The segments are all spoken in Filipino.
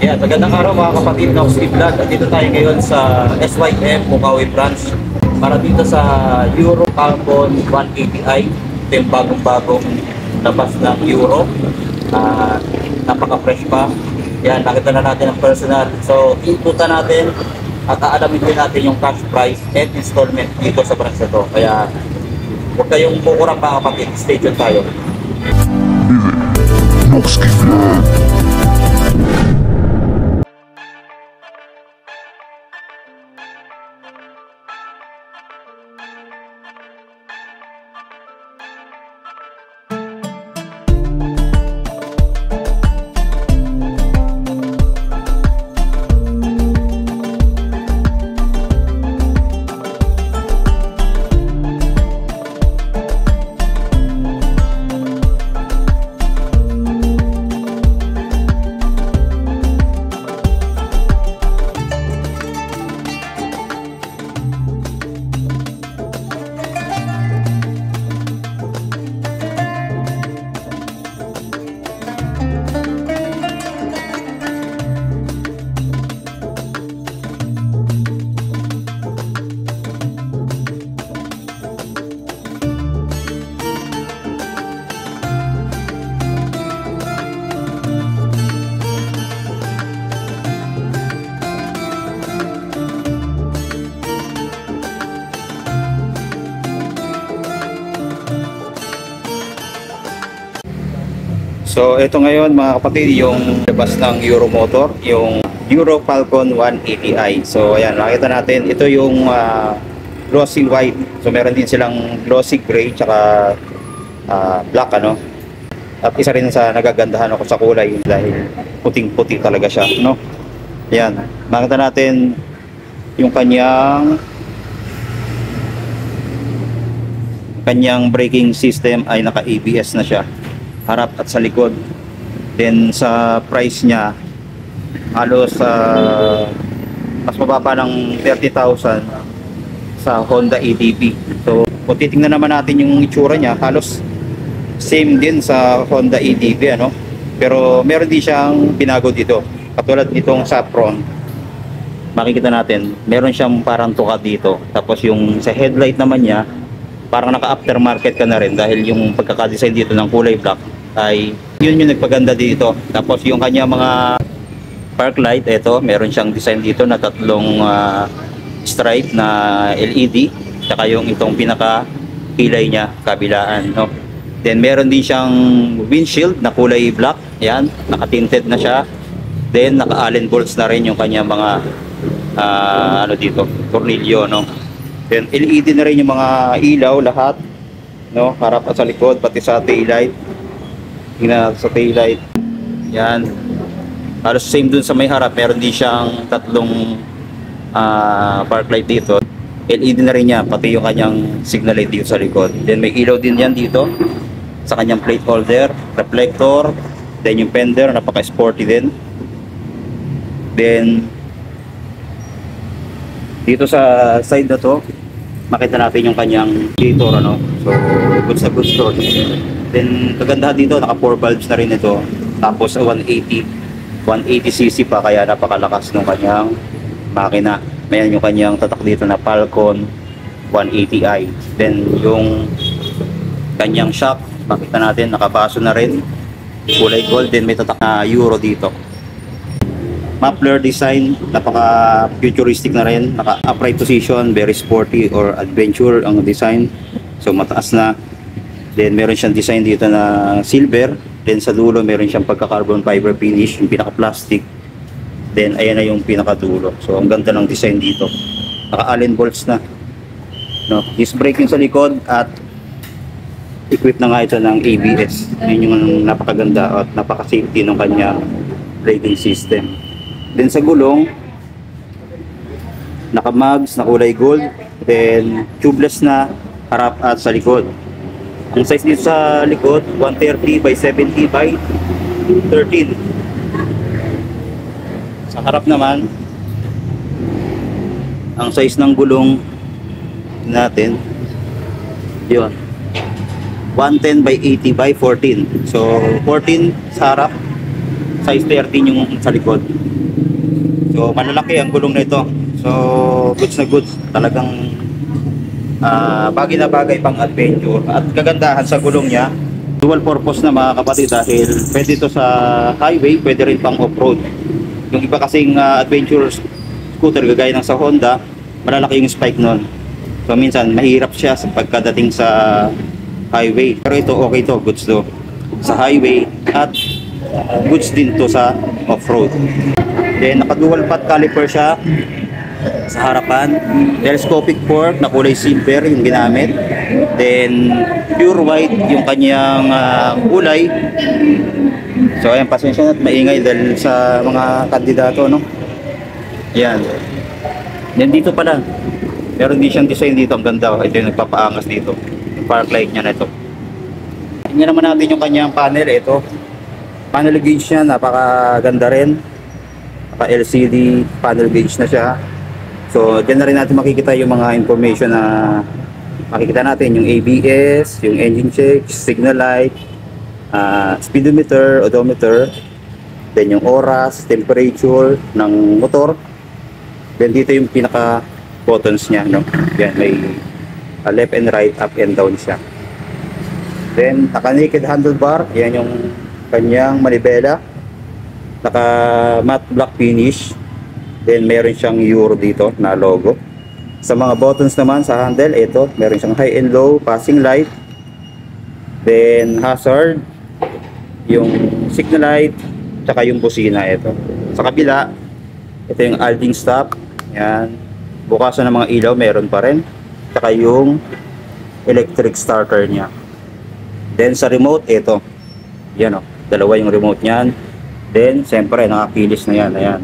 Yeah, magandang araw mga kapatid ng Steve Vlog. At dito tayo ngayon sa SYM Bukawi branch para dito sa Euro Carbon 180i. Ito yung bagong-bagong labas ng Euro. Napaka-fresh pa. Yan, nakita na natin ang personal. So, inputan natin at aalamin din natin yung cash price and installment dito sa branch na to. Kaya, huwag kayong kukurang mga kapatid. Stay tuned tayo. So ito ngayon mga kapatid yung labas ng Euro motor, yung Euro Falcon 180i. So ayan, nakita natin ito yung glossy white. So meron din silang glossy gray tsaka black ano. At isa rin sa nagagandahan ako sa kulay dahil puting-puti talaga siya, no? Ayan, nakita natin yung kanyang braking system ay naka ABS na siya, harap at sa likod. Then sa price niya halos mas mababa ng 30,000 sa Honda ADV. So kung titingnan naman natin yung itsura niya, halos same din sa Honda ADV ano, pero meron din siyang binago dito. Katulad nitong sa front, makikita natin meron siyang parang tuka dito, tapos yung sa headlight naman niya parang naka aftermarket ka na rin dahil yung pagkakadesign dito ng kulay black ay yun yung nagpaganda dito. Tapos yung kanya mga park light, ito meron siyang design dito na tatlong stripe na LED, saka yung itong pinaka kilay niya kabilaan, no? Then meron din siyang windshield na kulay black, yan, naka-tinted na siya. Then naka-Allen bolts na rin yung kanya mga ano dito, tornilyo, no? Then LED na rin yung mga ilaw lahat, no? Harap at sa likod, pati sa taillight. Tingnan sa taillight. Yan. Halos same dun sa may harap, meron din siyang tatlong park light dito. LED na rin niya, pati yung kanyang signal light dito sa likod. Then may ilaw din yan dito sa kanyang plate holder, reflector, then yung fender, napaka-sporty din. Then dito sa side na to, makita natin yung kanyang radiator, ano. So goods na goods to. Then kagandahan dito, naka 4 valves na rin ito. Tapos 180cc pa, kaya napakalakas ng kanyang makina. Mayan yung kanyang tatak dito na Falcon 180i. Then yung kanyang shock, makita natin nakabaso na rin, kulay gold. Then may tatak na Euro dito. Muffler design, napaka futuristic na rin, naka upright position, very sporty or adventure ang design. So mataas na. Then meron siyang design dito na silver. Then sa dulo meron siyang pagka-carbon fiber finish, yung pinaka-plastic. Then ayan na yung pinaka-dulo. So ang ganda ng design dito. Naka-Allen bolts na, no? Disc braking sa likod at equipped na nga ito ng ABS. Yun yung napakaganda at napaka-safety ng kanyang braking system. Then sa gulong, naka-mags na kulay gold. Then tubeless na harap at sa likod. Ang size dito sa likod, 130 by 70 by 13. Sa harap naman, ang size ng gulong natin, yun, 110 by 80 by 14. So 14 sa harap, size 13 yung sa likod. So malalaki ang gulong nito. So goods na goods. Talagang bagay na bagay pang adventure. At kagandahan sa gulong niya, dual purpose na mga kapatid, dahil pwede ito sa highway, pwede rin pang off-road. Yung iba kasing adventure scooter gagaya ng sa Honda, malalaki yung spike nun. So minsan mahirap siya sa pagkadating sa highway. Pero ito okay to, goods to sa highway at goods din to sa off-road. Then naka dual path caliper siya sa harapan. Telescopic fork na kulay silver yung ginamit. Then pure white yung kanyang kulay. So ayan, pasensya na at maingay dahil sa mga kandidato, no? Yan. Then dito pala, meron din siyang design dito, ang ganda. Ito yung nagpapaangas dito, yung park light niya na ito. Tingnan naman natin yung kanyang panel. Ito, panel gauge niya, napakaganda rin. Naka LCD panel gauge na siya. So dyan na rin natin makikita yung mga information na makikita natin, yung ABS, yung engine check, signal light, speedometer, odometer, then yung oras, temperature ng motor. Then dito yung pinaka buttons niya, no? Yan, may left and right, up and down siya. Then naka naked handlebar, yan yung kanyang manibela, naka matte black finish. Then meron siyang Euro dito na logo. Sa mga buttons naman sa handle, ito meron siyang high and low, passing light, then hazard, yung signal light, tsaka yung busina. Ito sa kabila, ito yung alding stop, yan, bukasan ng mga ilaw meron pa rin, tsaka yung electric starter niya. Then sa remote, ito yan, oh, dalawa yung remote niyan. Then siyempre nakakilis na yan, ayan.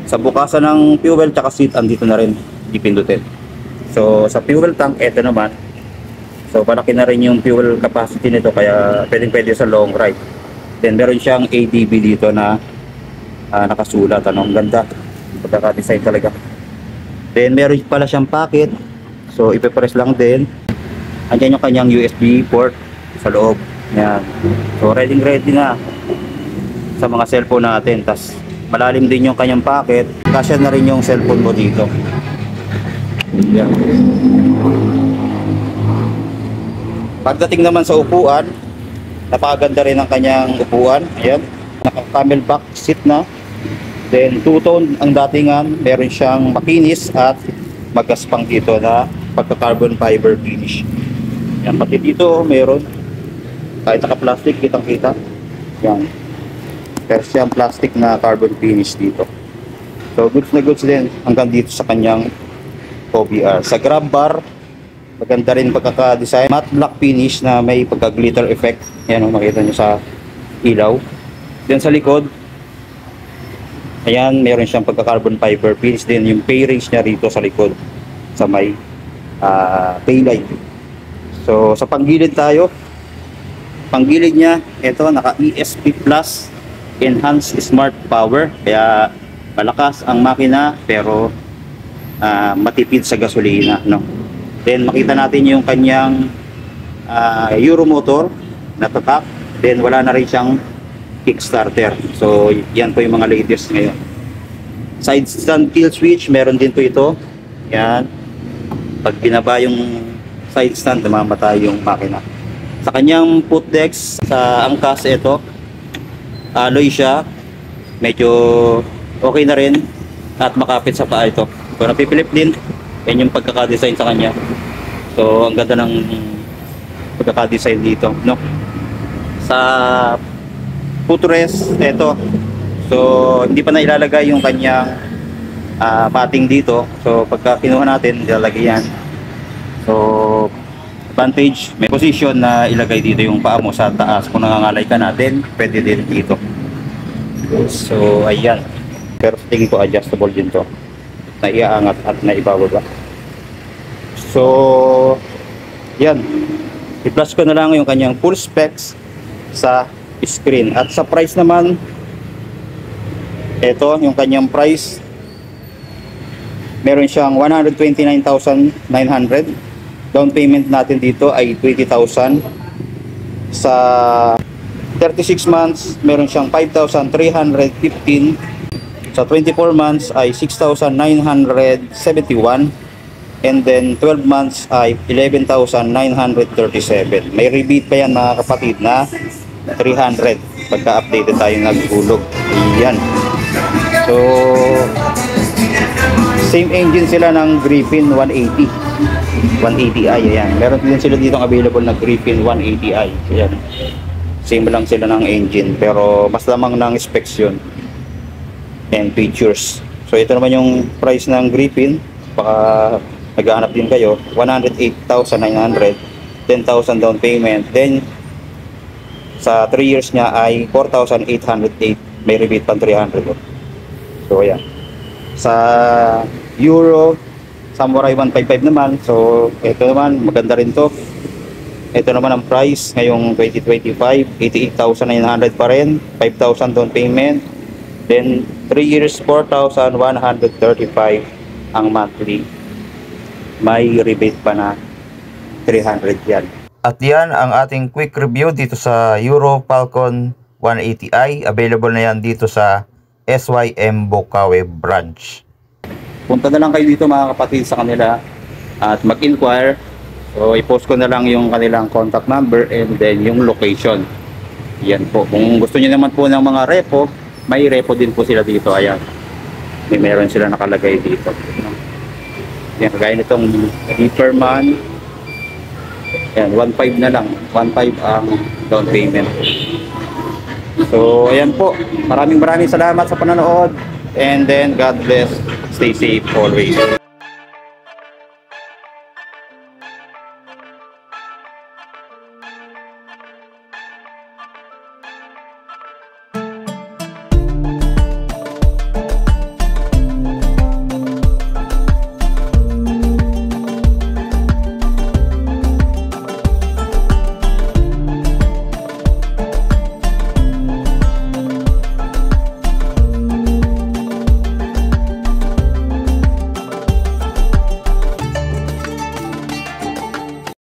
Sa bukasan ng fuel tsaka seat, andito na rin ipindutin. So sa fuel tank, ito naman, so malaki na rin yung fuel capacity nito, kaya pwede sa long ride. Then meron siyang ADB dito na nakasulat, ano, ang ganda, pagkaka-design talaga. Then meron pala siyang pocket, so ipipress lang din. Andyan yung kanyang USB port sa loob. Yan. So ready na sa mga cellphone natin. Tas malalim din yung kanyang pocket, kasya na rin yung cellphone mo dito. Yan. Pagdating naman sa upuan, napakaganda rin ang kanyang upuan. Ayan, naka camelback seat na. Then two-tone ang datingan, meron siyang makinis at magaspang dito na pagka-carbon fiber finish. Yan, pati dito meron, kahit naka-plastic, kitang-kita. Yan, pero siyang plastic na carbon finish dito. So goods na goods din hanggang dito sa kanyang OBR. Sa grab bar, maganda rin pagkaka-design, matte black finish na may pagka-glitter effect. Yan, makita nyo sa ilaw. Then sa likod, ayan, meron siyang pagka-carbon fiber finish din. Yung fairings niya rito sa likod, sa may taillight. So sa panggilid tayo, panggilid niya, ito naka ESP Plus Enhanced Smart Power, kaya malakas ang makina pero matipid sa gasolina, no? Then makita natin yung kanyang Euro motor na tatak. Then wala na rin siyang kickstarter. So yan po yung mga latest ngayon. Side stand kill switch, meron din po ito. Yan, pag binaba yung side stand, namamatay yung makina. Sa kanyang footdex, sa angkas, ito alloy siya, medyo okay na rin at makapit sa paa ito. So napipilip din, yan yung pagkaka-design sa kanya. So ang ganda ng pagkaka-design dito, no? Sa footrest, ito, so hindi pa na ilalagay yung kanyang pating dito. So pagka kinuha natin, ilalagay yan. So advantage, may position na ilagay dito yung paa mo sa taas. Kung nangangalay ka natin, pwede din dito. So ayan, pero tingin ko adjustable din to, na iaangat at na ibababa. So yan, i-plus ko na lang yung kanyang full specs sa screen. At sa price naman, ito yung kanyang price, meron siyang 129,900. Down payment natin dito ay 20,000. Sa 36 months, meron siyang 5,315. Sa 24 months ay 6,971. And then 12 months ay 11,937. May rebate pa yan mga kapatid na 300 pagka updated tayo naghulog. Ayan. So same engine sila ng Griffin 180. 180i. Ayan. Meron din sila dito available na Griffin 180i. Ayan. Same lang sila ng engine pero mas lamang ng specs yun and features. So ito naman yung price ng Griffin. Baka naghahanap din kayo, 108,900, 10,000 down payment. Then sa 3 years niya ay 4,808. May rebate pang 300. So ayan. Sa Euro Samurai 155 naman. So ito naman maganda rin to. Ito naman ang price ngayong 2025, 88,900 pa rin, 5,000 down payment. Then 3 years 4,135 ang monthly. May rebate pa na 300 yan. At yan ang ating quick review dito sa Euro Falcon 180i. Available na yan dito sa SYM Bocaue branch. Punta na lang kayo dito mga kapatid sa kanila at mag-inquire. So i-post ko na lang yung kanilang contact number and then yung location. Yan po. Kung gusto niyo naman po ng mga repo, may repo din po sila dito. Ayan. Meron sila nakalagay dito. Yan, kagaya nitong Hyperman. Yan, 1.5 na lang. 1.5 ang down payment. So, ayan po. Maraming salamat sa panonood. And then, God bless. Stay safe always.